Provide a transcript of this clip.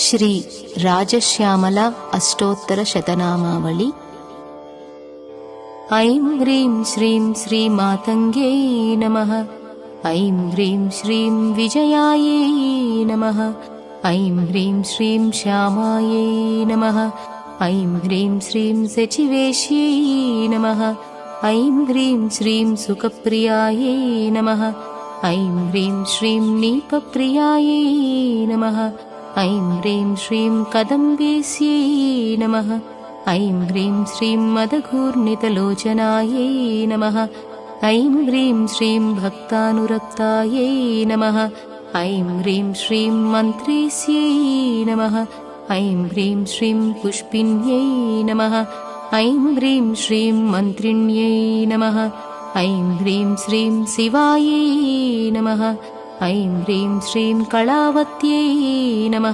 श्री राजश्यामला अष्टोत्तर शतनामावली। ऐं ह्रीं श्रीं श्रीमातङ्ग्यै नमः। ऐं ह्रीं श्रीं विजयायै नमः। ऐं ह्रीं श्रीं श्यामायै नमः। ऐं ह्रीं श्रीं सचिवेश्यै नमः। ऐं ह्रीं श्रीं सुखप्रियायै नमः। ऐं ह्रीं श्रीं नीपप्रियायै नमः। ऐं ह्रीं श्रीं कदम्बेस्यै नमः। ऐं ह्रीं श्रीं मदघूर्णितलोचनायै नमः। ऐं ह्रीं श्रीं भक्तानुरक्तायै नमः। ऐं ह्रीं श्रीं मन्त्रेस्यै नमः। ऐं ह्रीं श्रीं पुष्पिन्यै नमः। ऐं ह्रीं श्रीं मन्त्रिण्यै नमः। ऐं ह्रीं श्रीं शिवायै नमः। ऐं ह्रीं श्रीं कलावत्यै नमः।